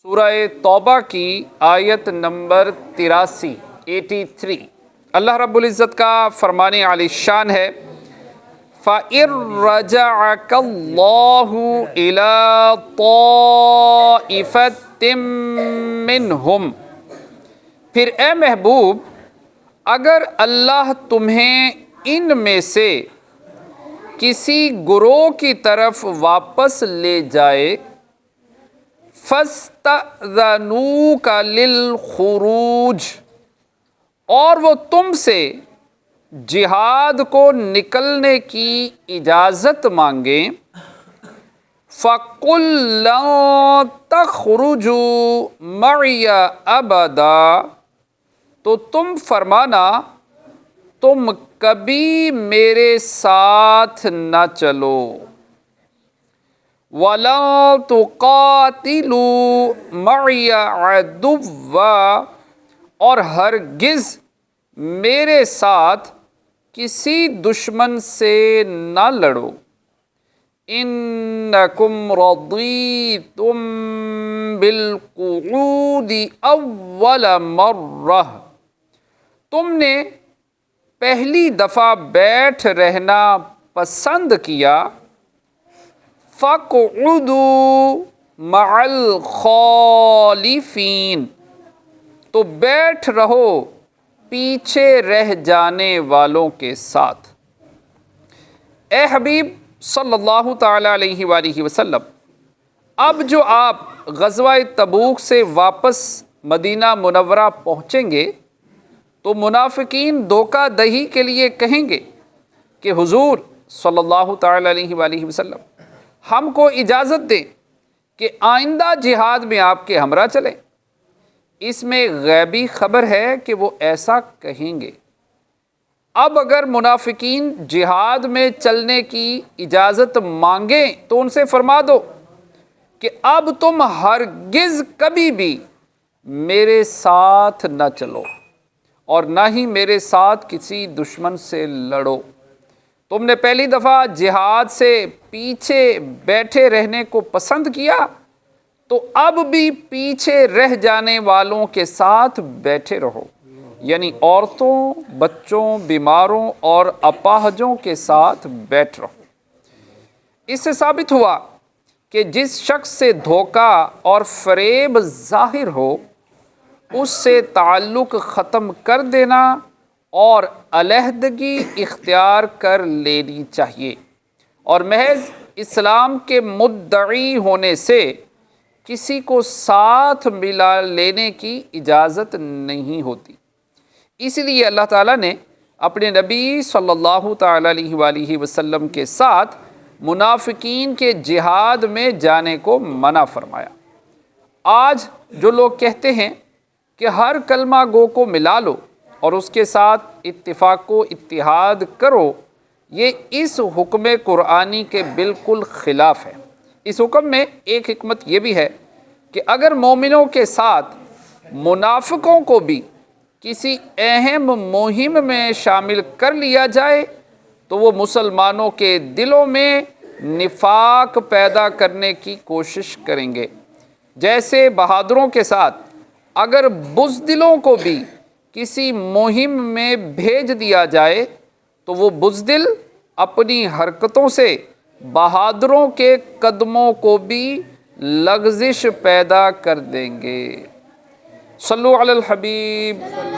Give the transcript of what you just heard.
سورہ توبہ کی آیت نمبر 83 اللہ رب العزت کا فرمان عالی شان ہے فَإِن رَجَعَكَ اللَّهُ إِلَىٰ طَائِفَةٍ مِّنْهُمْ، پھر اے محبوب اگر اللہ تمہیں ان میں سے کسی گروہ کی طرف واپس لے جائے فَاسْتَأْذَنُوكَ لِلْخُرُوجِ، اور وہ تم سے جہاد کو نکلنے کی اجازت مانگیں فَقُلْ لَن تَخْرُجُوا مَعِيَ أَبَدًا، تو تم فرمانا تم کبھی میرے ساتھ نہ چلو وَلَن تُقَاتِلُوا مَعِيَ عَدُوًّا، اور ہرگز میرے ساتھ کسی دشمن سے نہ لڑو اِنَّكُمْ رَضِيتُمْ بِالْقُعُودِ أَوَّلَ مَرَّةٍ، تم نے پہلی دفعہ بیٹھ رہنا پسند کیا فَاقْعُدُوا مَعَ الْخَالِفِينَ، تو بیٹھ رہو پیچھے رہ جانے والوں کے ساتھ۔ اے حبیب صلی اللہ تعالیٰ علیہ وآلہ وسلم، اب جو آپ غزوہ تبوک سے واپس مدینہ منورہ پہنچیں گے تو منافقین دھوکہ دہی کے لیے کہیں گے کہ حضور صلی اللہ تعالیٰ علیہ وآلہ وسلم ہم کو اجازت دیں کہ آئندہ جہاد میں آپ کے ہمراہ چلیں۔ اس میں غیبی خبر ہے کہ وہ ایسا کہیں گے۔ اب اگر منافقین جہاد میں چلنے کی اجازت مانگیں تو ان سے فرما دو کہ اب تم ہرگز کبھی بھی میرے ساتھ نہ چلو اور نہ ہی میرے ساتھ کسی دشمن سے لڑو۔ تم نے پہلی دفعہ جہاد سے پیچھے بیٹھے رہنے کو پسند کیا تو اب بھی پیچھے رہ جانے والوں کے ساتھ بیٹھے رہو، یعنی عورتوں، بچوں، بیماروں اور اپاہجوں کے ساتھ بیٹھ رہو۔ اس سے ثابت ہوا کہ جس شخص سے دھوکہ اور فریب ظاہر ہو اس سے تعلق ختم کر دینا اور علیحدگی اختیار کر لینی چاہیے، اور محض اسلام کے مدعی ہونے سے کسی کو ساتھ ملا لینے کی اجازت نہیں ہوتی۔ اس لیے اللہ تعالیٰ نے اپنے نبی صلی اللہ تعالیٰ علیہ وآلہ وسلم کے ساتھ منافقین کے جہاد میں جانے کو منع فرمایا۔ آج جو لوگ کہتے ہیں کہ ہر کلمہ گو کو ملا لو اور اس کے ساتھ اتفاق و اتحاد کرو، یہ اس حکم قرآنی کے بالکل خلاف ہے۔ اس حکم میں ایک حکمت یہ بھی ہے کہ اگر مومنوں کے ساتھ منافقوں کو بھی کسی اہم مہم میں شامل کر لیا جائے تو وہ مسلمانوں کے دلوں میں نفاق پیدا کرنے کی کوشش کریں گے، جیسے بہادروں کے ساتھ اگر بزدلوں کو بھی کسی مہم میں بھیج دیا جائے تو وہ بزدل اپنی حرکتوں سے بہادروں کے قدموں کو بھی لغزش پیدا کر دیں گے۔ صلو علی الحبیب۔